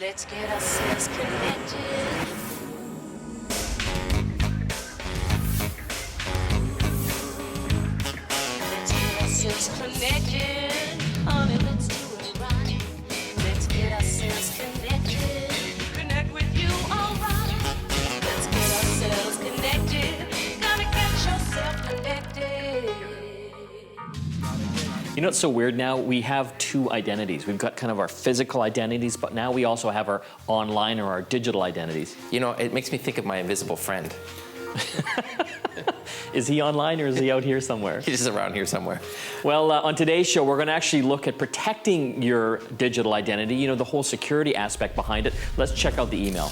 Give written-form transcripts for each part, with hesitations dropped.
Let's get ourselves connected. Let's get ourselves connected. Honey, let's do it right. Let's get ourselves connected. Connect with you, alright. Let's get ourselves connected. Gotta get yourself connected. You know what's so weird now? We have two identities. We've got kind of our physical identities, but now we also have our online or our digital identities. You know, it makes me think of my invisible friend. Is he online or is he out here somewhere? He's just around here somewhere. Well, on today's show, we're going to actually look at protecting your digital identity, you know, the whole security aspect behind it. Let's check out the email.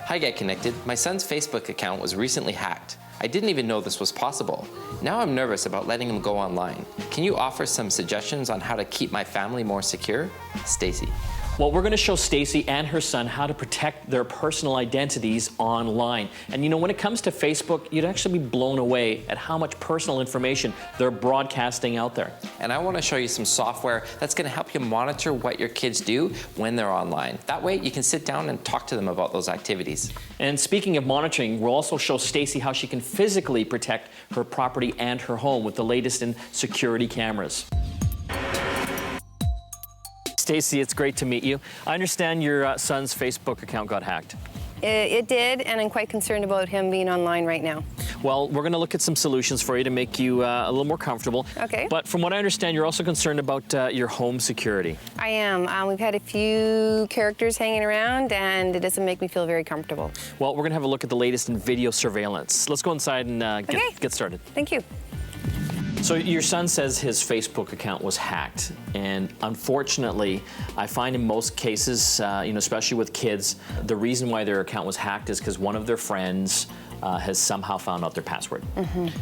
Hi, GetConnected. My son's Facebook account was recently hacked. I didn't even know this was possible. Now I'm nervous about letting him go online. Can you offer some suggestions on how to keep my family more secure? Stacy. Well, we're going to show Stacy and her son how to protect their personal identities online. And you know, when it comes to Facebook, you'd actually be blown away at how much personal information they're broadcasting out there. And I want to show you some software that's going to help you monitor what your kids do when they're online. That way you can sit down and talk to them about those activities. And speaking of monitoring, we'll also show Stacy how she can physically protect her property and her home with the latest in security cameras. Stacy, it's great to meet you. I understand your son's Facebook account got hacked. It did, and I'm quite concerned about him being online right now. Well, we're going to look at some solutions for you to make you a little more comfortable. Okay. But from what I understand, you're also concerned about your home security. I am. We've had a few characters hanging around, and it doesn't make me feel very comfortable. Well, we're going to have a look at the latest in video surveillance. Let's go inside and get started. Thank you. So your son says his Facebook account was hacked, and unfortunately, I find in most cases, you know, especially with kids, the reason why their account was hacked is because one of their friends has somehow found out their password.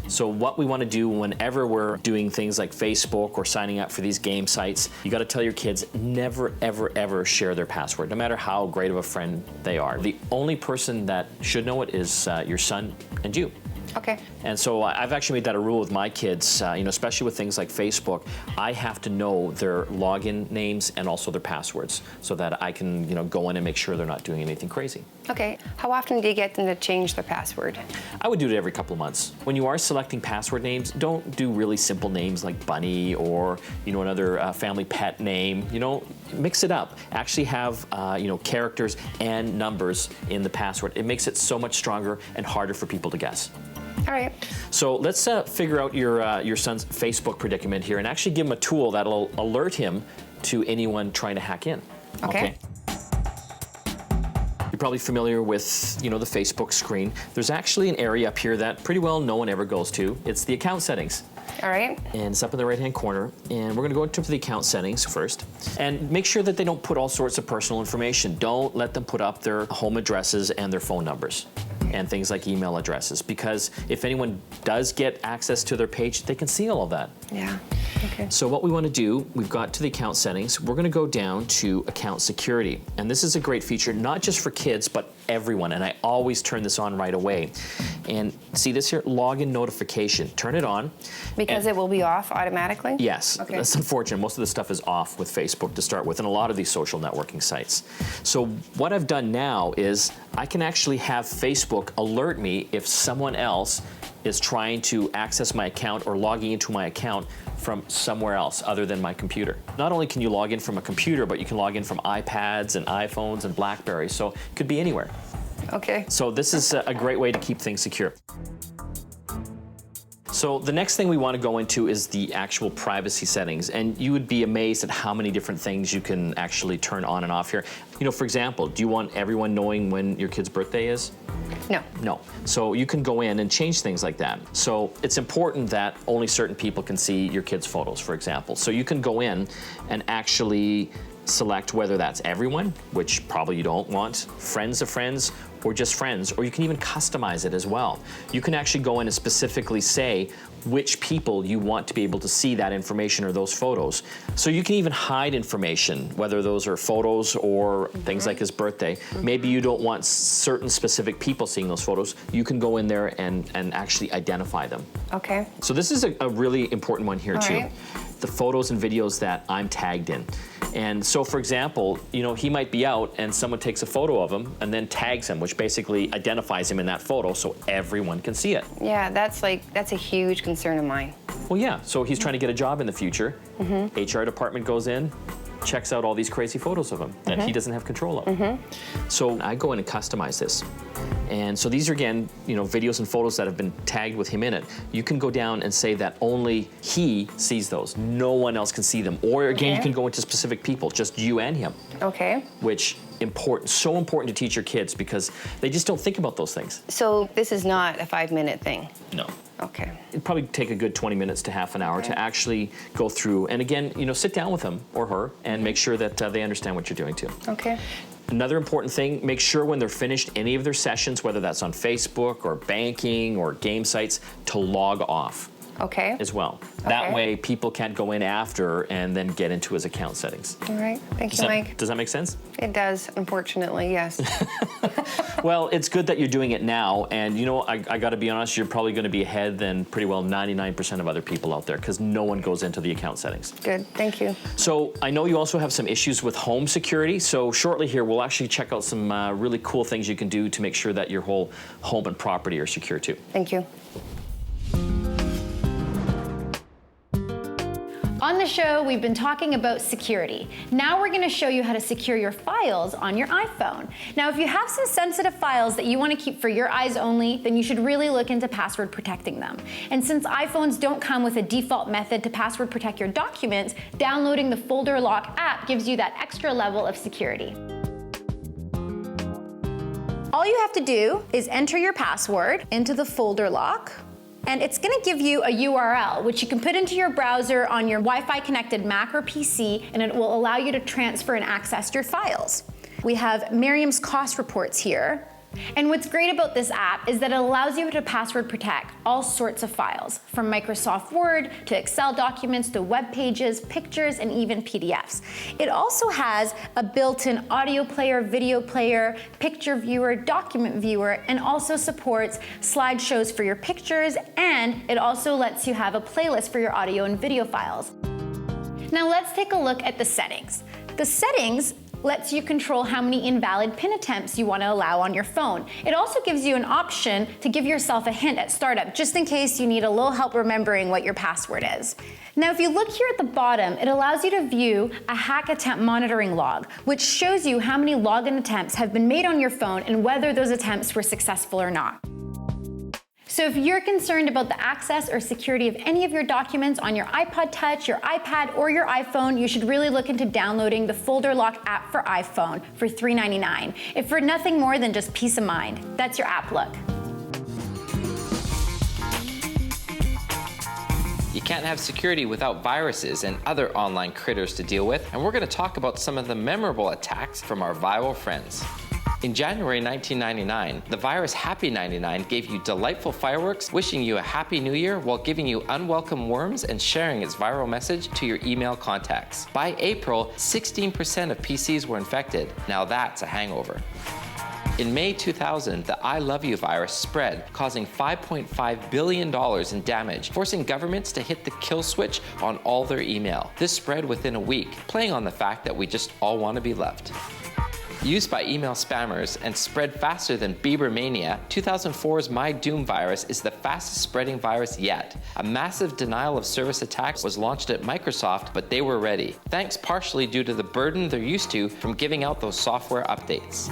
So what we want to do whenever we're doing things like Facebook or signing up for these game sites, you got to tell your kids never, ever, ever share their password, no matter how great of a friend they are. The only person that should know it is your son and you. Okay. And so I've actually made that a rule with my kids, you know, especially with things like Facebook. I have to know their login names and also their passwords so that I can, you know, go in and make sure they're not doing anything crazy. Okay. How often do you get them to change their password? I would do it every couple of months. When you are selecting password names, don't do really simple names like Bunny or, you know, another family pet name. You know, mix it up. Actually have, you know, characters and numbers in the password. It makes it so much stronger and harder for people to guess. All right. So let's figure out your son's Facebook predicament here and actually give him a tool that'll alert him to anyone trying to hack in. Okay. You're probably familiar with, you know, the Facebook screen. There's actually an area up here that pretty well no one ever goes to. It's the account settings. All right. And it's up in the right-hand corner. And we're going to go into the account settings first. And make sure that they don't put all sorts of personal information. Don't let them put up their home addresses and their phone numbers and things like email addresses, because if anyone does get access to their page, they can see all of that. Yeah. Okay. So what we want to do, we've got to the account settings. We're going to go down to account security. And this is a great feature, not just for kids, but everyone. And I always turn this on right away. And see this here, login notification. Turn it on. Because it will be off automatically? Yes. Okay. That's unfortunate. Most of the stuff is off with Facebook to start with, and a lot of these social networking sites. So what I've done now is I can actually have Facebook alert me if someone else is trying to access my account or logging into my account from somewhere else other than my computer. Not only can you log in from a computer, but you can log in from iPads and iPhones and BlackBerries, so it could be anywhere. Okay. So this is a great way to keep things secure. So the next thing we want to go into is the actual privacy settings, and you would be amazed at how many different things you can actually turn on and off here. You know, for example, do you want everyone knowing when your kid's birthday is? No. No. So you can go in and change things like that. So it's important that only certain people can see your kids' photos, for example. So you can go in and actually select whether that's everyone, which probably you don't want, friends of friends, or just friends, or you can even customize it as well. You can actually go in and specifically say which people you want to be able to see that information or those photos. So you can even hide information, whether those are photos or things like his birthday. Maybe you don't want certain specific people seeing those photos. You can go in there and actually identify them. Okay. So this is a really important one here too. Right. the photos and videos that I'm tagged in. And so, for example, he might be out and someone takes a photo of him and then tags him, which basically identifies him in that photo so everyone can see it. Yeah, that's a huge concern of mine. Well, yeah, so he's trying to get a job in the future. HR department goes in, checks out all these crazy photos of him that he doesn't have control of. So I go in and customize this. And so these are, again, videos and photos that have been tagged with him in it. You can go down and say that only he sees those. No one else can see them. Or again, you can go into specific people, just you and him. Okay. Which so important to teach your kids because they just don't think about those things. So this is not a 5-minute thing? No. Okay. It'd probably take a good 20 minutes to half an hour to actually go through. And again, sit down with him or her and make sure that they understand what you're doing too. Okay. Another important thing, make sure when they're finished any of their sessions, whether that's on Facebook or banking or game sites, to log off. Okay. As well. That way people can't go in after and then get into his account settings. All right. Thank you, Mike. Does that make sense? It does, unfortunately, yes. Well, it's good that you're doing it now, and I got to be honest, you're probably going to be ahead than pretty well 99% of other people out there because no one goes into the account settings. Good, thank you. So I know you also have some issues with home security, so shortly here we'll actually check out some really cool things you can do to make sure that your whole home and property are secure too. Thank you. On the show, we've been talking about security. Now we're going to show you how to secure your files on your iPhone. Now, if you have some sensitive files that you want to keep for your eyes only, then you should really look into password protecting them. And since iPhones don't come with a default method to password protect your documents, downloading the Folder Lock app gives you that extra level of security. All you have to do is enter your password into the Folder Lock. And it's going to give you a URL, which you can put into your browser on your Wi-Fi connected Mac or PC, and it will allow you to transfer and access your files. We have Miriam's cost reports here. And what's great about this app is that it allows you to password protect all sorts of files, from Microsoft Word to Excel documents to web pages, pictures, and even PDFs. It also has a built-in audio player, video player, picture viewer, document viewer, and also supports slideshows for your pictures, and it also lets you have a playlist for your audio and video files. Now let's take a look at the settings. The settings lets you control how many invalid PIN attempts you want to allow on your phone. It also gives you an option to give yourself a hint at startup, just in case you need a little help remembering what your password is. Now, if you look here at the bottom, it allows you to view a hack attempt monitoring log, which shows you how many login attempts have been made on your phone and whether those attempts were successful or not. So if you're concerned about the access or security of any of your documents on your iPod Touch, your iPad, or your iPhone, you should really look into downloading the Folder Lock app for iPhone for $3.99. If for nothing more than just peace of mind. That's your app look. You can't have security without viruses and other online critters to deal with, and we're going to talk about some of the memorable attacks from our viral friends. In January 1999, the virus Happy99 gave you delightful fireworks, wishing you a Happy New Year while giving you unwelcome worms and sharing its viral message to your email contacts. By April, 16% of PCs were infected. Now that's a hangover. In May 2000, the I Love You virus spread, causing $5.5 billion in damage, forcing governments to hit the kill switch on all their email. This spread within a week, playing on the fact that we just all want to be loved. Used by email spammers and spread faster than Biebermania, 2004's My Doom virus is the fastest spreading virus yet. A massive denial of service attack was launched at Microsoft, but they were ready, thanks partially due to the burden they're used to from giving out those software updates.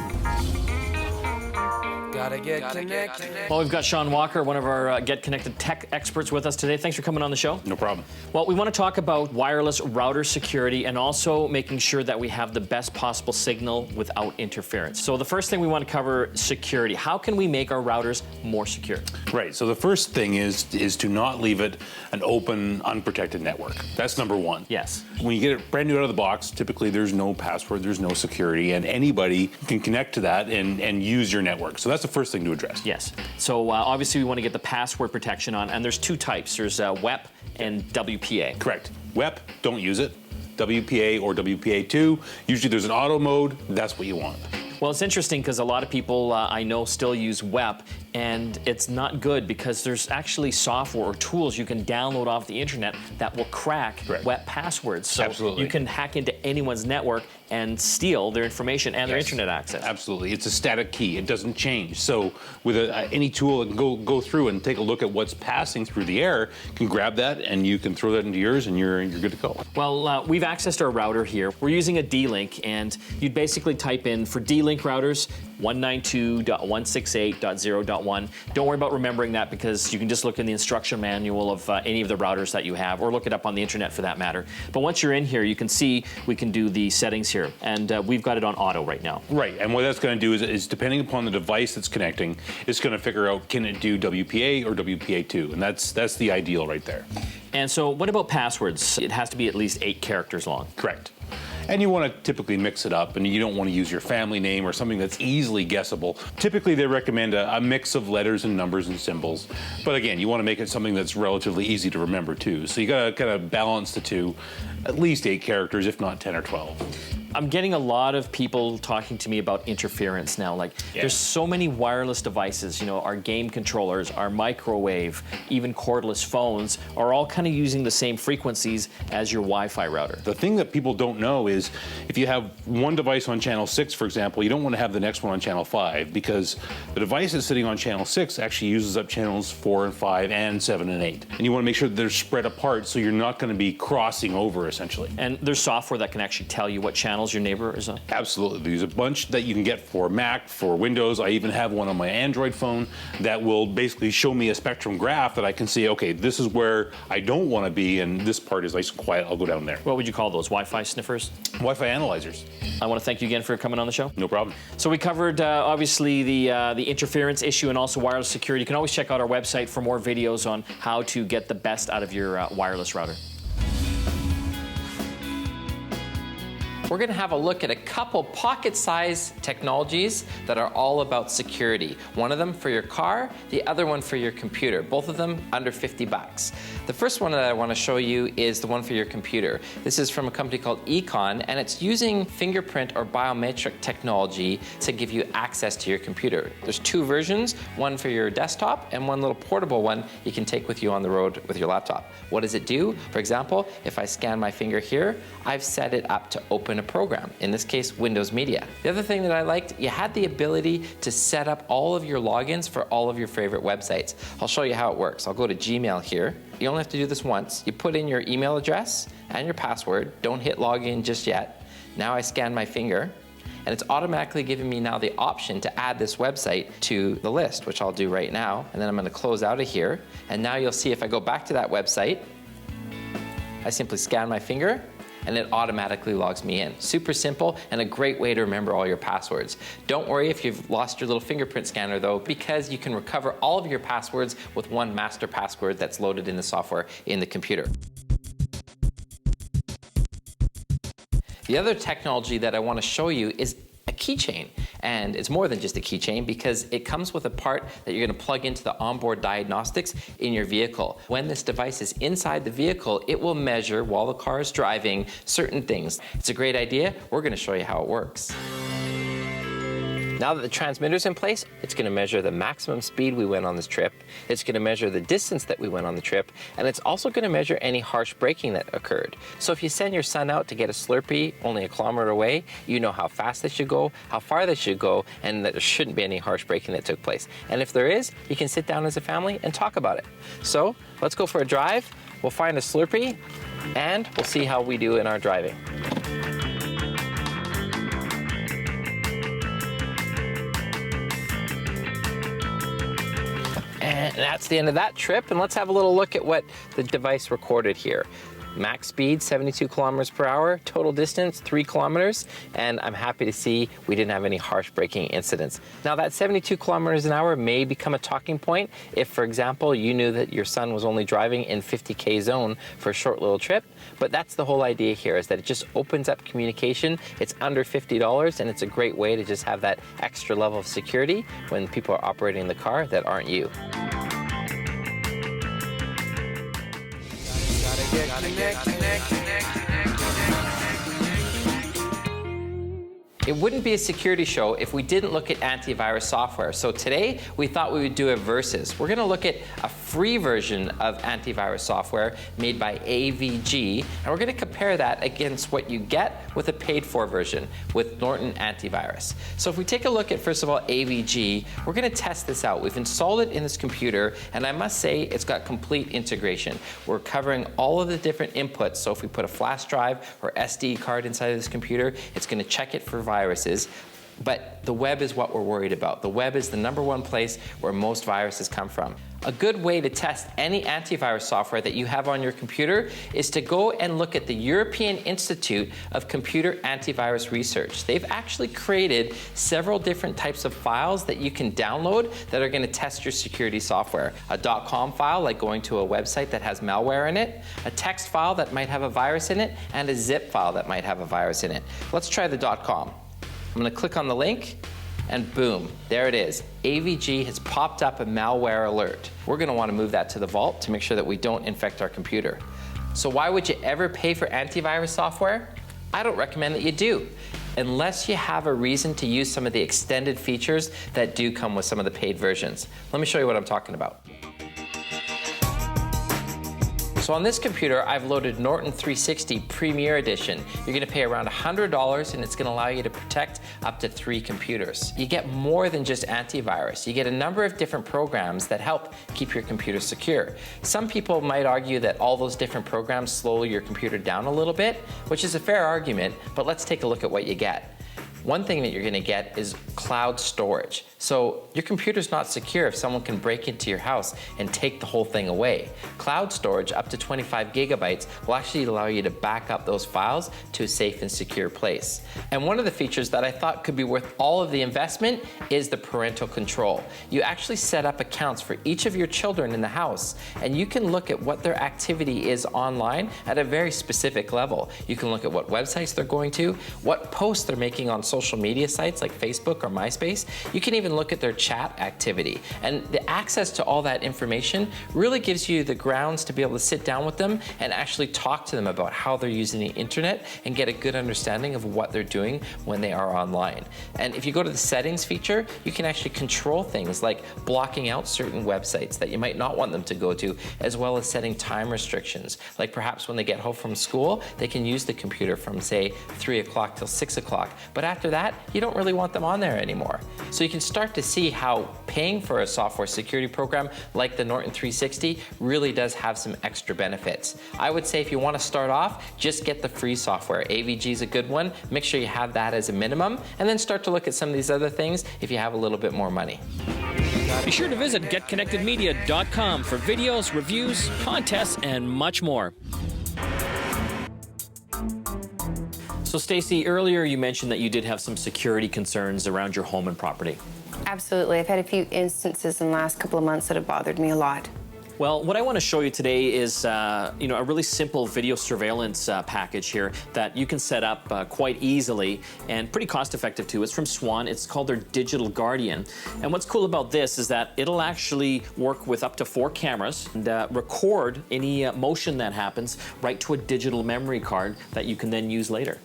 Gotta get connected. Well, we've got Sean Walker, one of our Get Connected tech experts with us today. Thanks for coming on the show. No problem. Well, we want to talk about wireless router security and also making sure that we have the best possible signal without interference. So the first thing we want to cover, security. How can we make our routers more secure? Right, so the first thing is to not leave it an open, unprotected network. That's number one. Yes. When you get it brand new out of the box, typically there's no password, there's no security, and anybody can connect to that and use your network. So that's the first thing to address. Yes. So obviously we want to get the password protection on, and there's two types. There's WEP and WPA. Correct. WEP, don't use it. WPA or WPA2, usually there's an auto mode, that's what you want. Well, it's interesting because a lot of people I know still use WEP And it's not good because there's actually software or tools you can download off the internet that will crack web passwords. So Absolutely. you can hack into anyone's network and steal their information and their internet access. Absolutely. It's a static key. It doesn't change. So with any tool, it can go through and take a look at what's passing through the air, you can grab that and you can throw that into yours and you're good to go. Well, we've accessed our router here. We're using a D-Link, and you'd basically type in, for D-Link routers, 192.168.0.1. Don't worry about remembering that because you can just look in the instruction manual of any of the routers that you have, or look it up on the internet for that matter. But once you're in here, you can see we can do the settings here, and we've got it on auto right now. Right, and what that's going to do is depending upon the device that's connecting, it's going to figure out can it do WPA or WPA2, and that's the ideal right there. And so what about passwords? It has to be at least 8 characters long. Correct. And you want to typically mix it up, and you don't want to use your family name or something that's easily guessable. Typically, they recommend a mix of letters and numbers and symbols. But again, you want to make it something that's relatively easy to remember too. So you got to kind of balance the two, at least 8 characters, if not 10 or 12. I'm getting a lot of people talking to me about interference now. Like, there's so many wireless devices, you know, our game controllers, our microwave, even cordless phones are all kind of using the same frequencies as your Wi-Fi router. The thing that people don't know is if you have one device on channel 6, for example, you don't want to have the next one on channel 5 because the device that's sitting on channel 6 actually uses up channels 4 and 5 and 7 and 8. And you want to make sure that they're spread apart so you're not going to be crossing over essentially. And there's software that can actually tell you what channels your neighbor is on? Absolutely. There's a bunch that you can get for Mac, for Windows. I even have one on my Android phone that will basically show me a spectrum graph that I can see, okay, this is where I don't want to be, and this part is nice and quiet. I'll go down there. What would you call those? Wi-Fi sniffers? Wi-Fi analyzers. I want to thank you again for coming on the show. No problem. So we covered, obviously, the interference issue and also wireless security. You can always check out our website for more videos on how to get the best out of your wireless router. We're going to have a look at a couple pocket-sized technologies that are all about security. One of them for your car, the other one for your computer. Both of them under 50 bucks. The first one that I want to show you is the one for your computer. This is from a company called Econ, and it's using fingerprint or biometric technology to give you access to your computer. There's 2 versions, one for your desktop and one little portable one you can take with you on the road with your laptop. What does it do? For example, if I scan my finger here, I've set it up to open a program, in this case Windows Media. The other thing that I liked, you had the ability to set up all of your logins for all of your favorite websites. I'll show you how it works. I'll go to Gmail here. You only have to do this once. You put in your email address and your password. Don't hit login just yet. Now I scan my finger, and it's automatically giving me now the option to add this website to the list, which I'll do right now. And then I'm going to close out of here. And now you'll see if I go back to that website, I simply scan my finger, and it automatically logs me in. Super simple and a great way to remember all your passwords. Don't worry if you've lost your little fingerprint scanner though, because you can recover all of your passwords with one master password that's loaded in the software in the computer. The other technology that I want to show you is a keychain. And it's more than just a keychain because it comes with a part that you're going to plug into the onboard diagnostics in your vehicle. When this device is inside the vehicle, it will measure while the car is driving certain things. It's a great idea. We're going to show you how it works. Now that the transmitter's in place, it's going to measure the maximum speed we went on this trip. It's going to measure the distance that we went on the trip, and it's also going to measure any harsh braking that occurred. So if you send your son out to get a Slurpee only 1 kilometer away, you know how fast they should go, how far they should go, and that there shouldn't be any harsh braking that took place. And if there is, you can sit down as a family and talk about it. So let's go for a drive. We'll find a Slurpee, and we'll see how we do in our driving. And that's the end of that trip, and let's have a little look at what the device recorded here. Max speed, 72 kilometers per hour, total distance, 3 kilometers, and I'm happy to see we didn't have any harsh braking incidents. Now that 72 kilometers an hour may become a talking point if, for example, you knew that your son was only driving in 50K zone for a short little trip, but that's the whole idea here, is that it just opens up communication. It's under $50, and it's a great way to just have that extra level of security when people are operating the car that aren't you. It wouldn't be a security show if we didn't look at antivirus software. So today, we thought we would do a versus. We're gonna look at a free version of antivirus software made by AVG, and we're gonna compare that against what you get with a paid-for version with Norton Antivirus. So if we take a look at, first of all, AVG, we're gonna test this out. We've installed it in this computer, and I must say, it's got complete integration. We're covering all of the different inputs, so if we put a flash drive or SD card inside of this computer, it's gonna check it for viruses. But the web is what we're worried about. The web is the #1 place where most viruses come from. A good way to test any antivirus software that you have on your computer is to go and look at the European Institute of Computer Antivirus Research. They've actually created several different types of files that you can download that are going to test your security software. A .com file, like going to a website that has malware in it, a text file that might have a virus in it, and a zip file that might have a virus in it. Let's try the .com. I'm going to click on the link, and boom, there it is. AVG has popped up a malware alert. We're going to want to move that to the vault to make sure that we don't infect our computer. So why would you ever pay for antivirus software? I don't recommend that you do, unless you have a reason to use some of the extended features that do come with some of the paid versions. Let me show you what I'm talking about. So on this computer, I've loaded Norton 360 Premier Edition. You're gonna pay around $100, and it's gonna allow you to protect up to 3 computers. You get more than just antivirus. You get a number of different programs that help keep your computer secure. Some people might argue that all those different programs slow your computer down a little bit, which is a fair argument, but let's take a look at what you get. One thing that you're going to get is cloud storage. So your computer's not secure if someone can break into your house and take the whole thing away. Cloud storage up to 25 gigabytes will actually allow you to back up those files to a safe and secure place. And one of the features that I thought could be worth all of the investment is the parental control. You actually set up accounts for each of your children in the house, and you can look at what their activity is online at a very specific level. You can look at what websites they're going to, what posts they're making on social media sites like Facebook or MySpace. You can even look at their chat activity. And the access to all that information really gives you the grounds to be able to sit down with them and actually talk to them about how they're using the internet and get a good understanding of what they're doing when they are online. And if you go to the settings feature, you can actually control things like blocking out certain websites that you might not want them to go to, as well as setting time restrictions. Like perhaps when they get home from school, they can use the computer from say 3 o'clock till 6 o'clock. But after that, you don't really want them on there anymore. So you can start to see how paying for a software security program like the Norton 360 really does have some extra benefits. I would say if you want to start off, just get the free software. AVG is a good one. Make sure you have that as a minimum, and then start to look at some of these other things if you have a little bit more money. Be sure to visit GetConnectedMedia.com for videos, reviews, contests, and much more. So Stacey, earlier you mentioned that you did have some security concerns around your home and property. Absolutely. I've had a few instances in the last couple of months that have bothered me a lot. Well, what I want to show you today is a really simple video surveillance package here that you can set up quite easily and pretty cost effective too. It's from Swan. It's called their Digital Guardian. And what's cool about this is that it'll actually work with up to 4 cameras and record any motion that happens right to a digital memory card that you can then use later.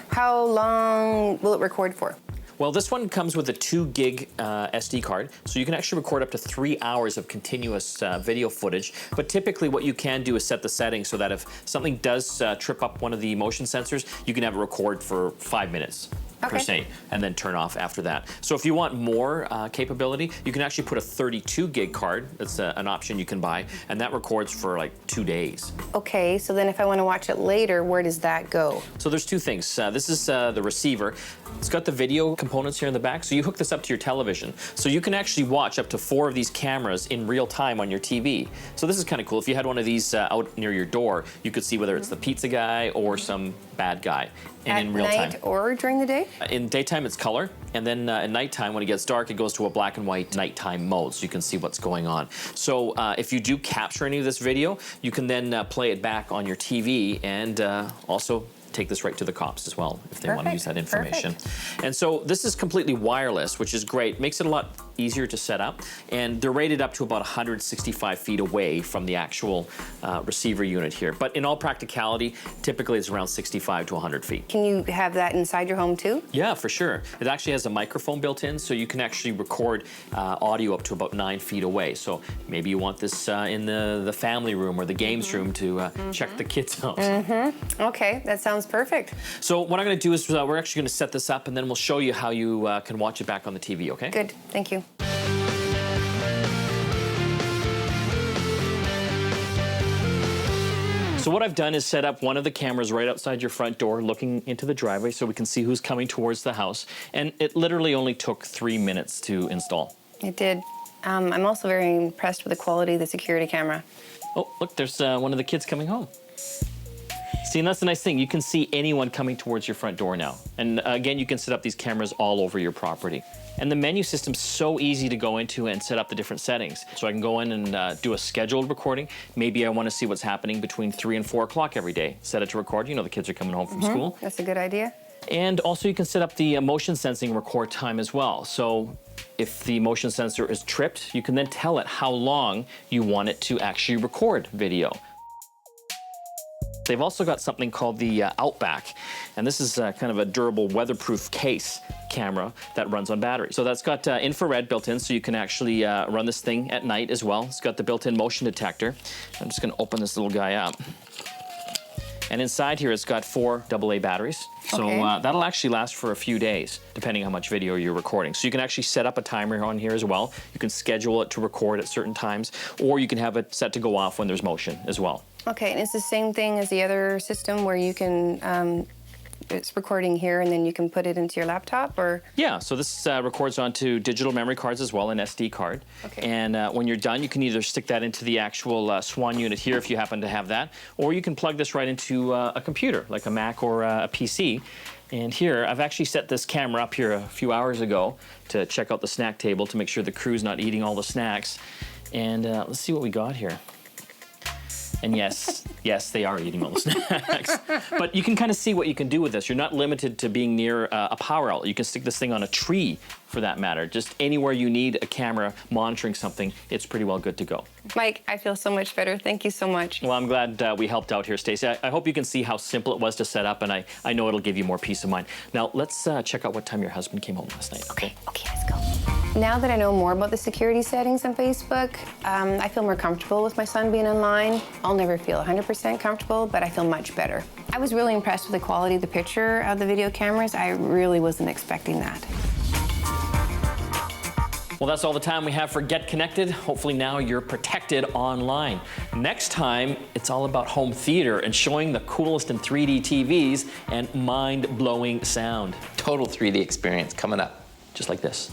How long will it record for? Well, this one comes with a 2 gig SD card, so you can actually record up to 3 hours of continuous video footage. But typically what you can do is set the settings so that if something does trip up one of the motion sensors, you can have it record for 5 minutes. Per se, and then turn off after that. So if you want more capability, you can actually put a 32 gig card. That's an option you can buy, and that records for like 2 days. Okay, so then if I want to watch it later, where does that go? So there's 2 things. This is the receiver. It's got the video components here in the back, so you hook this up to your television. So you can actually watch up to 4 of these cameras in real time on your TV. So this is kind of cool. If you had one of these out near your door, you could see whether it's the pizza guy or some bad guy. And in real time. At night or during the day? In daytime, it's color, and then at nighttime, when it gets dark, it goes to a black and white nighttime mode, so you can see what's going on. So if you do capture any of this video, you can then play it back on your TV and also take this right to the cops as well if they want to use that information. And so this is completely wireless, which is great. Makes it a lot easier to set up, and they're rated up to about 165 feet away from the actual receiver unit here. But in all practicality, typically it's around 65 to 100 feet. Can you have that inside your home too? Yeah, for sure. It actually has a microphone built in, so you can actually record audio up to about 9 feet away. So maybe you want this in the family room or the games room to check the kids out. Okay, that sounds perfect. So what I'm going to do is we're actually going to set this up, and then we'll show you how you can watch it back on the TV, okay? Good, thank you. So what I've done is set up one of the cameras right outside your front door looking into the driveway so we can see who's coming towards the house. And it literally only took 3 minutes to install. It did. I'm also very impressed with the quality of the security camera. Oh, look, there's one of the kids coming home. See, and that's the nice thing. You can see anyone coming towards your front door now. And again, you can set up these cameras all over your property. And the menu system's so easy to go into and set up the different settings. So I can go in and do a scheduled recording. Maybe I want to see what's happening between 3 and 4 o'clock every day. Set it to record. You know the kids are coming home from school. That's a good idea. And also you can set up the motion sensing record time as well. So if the motion sensor is tripped, you can then tell it how long you want it to actually record video. They've also got something called the Outback, and this is kind of a durable weatherproof case camera that runs on battery. So that's got infrared built in, so you can actually run this thing at night as well. It's got the built-in motion detector. I'm just gonna open this little guy up. And inside here, it's got 4 AA batteries. So that'll actually last for a few days, depending how much video you're recording. So you can actually set up a timer on here as well. You can schedule it to record at certain times, or you can have it set to go off when there's motion as well. Okay, and it's the same thing as the other system where you can, it's recording here and then you can put it into your laptop, or? Yeah, so this records onto digital memory cards as well, an SD card. Okay. And when you're done, you can either stick that into the actual Swan unit here if you happen to have that, or you can plug this right into a computer, like a Mac or a PC. And here, I've actually set this camera up here a few hours ago to check out the snack table to make sure the crew's not eating all the snacks. And let's see what we got here. And yes, yes, they are eating all the snacks. But you can kind of see what you can do with this. You're not limited to being near a power outlet. You can stick this thing on a tree, for that matter. Just anywhere you need a camera monitoring something, it's pretty well good to go. Mike, I feel so much better. Thank you so much. Well, I'm glad we helped out here, Stacey. I hope you can see how simple it was to set up, and I know it'll give you more peace of mind. Now, let's check out what time your husband came home last night. Okay, let's go. Now that I know more about the security settings on Facebook, I feel more comfortable with my son being online. I'll never feel 100% comfortable, but I feel much better. I was really impressed with the quality of the picture of the video cameras. I really wasn't expecting that. Well, that's all the time we have for Get Connected. Hopefully now you're protected online. Next time, it's all about home theater and showing the coolest in 3D TVs and mind-blowing sound. Total 3D experience coming up. Just like this.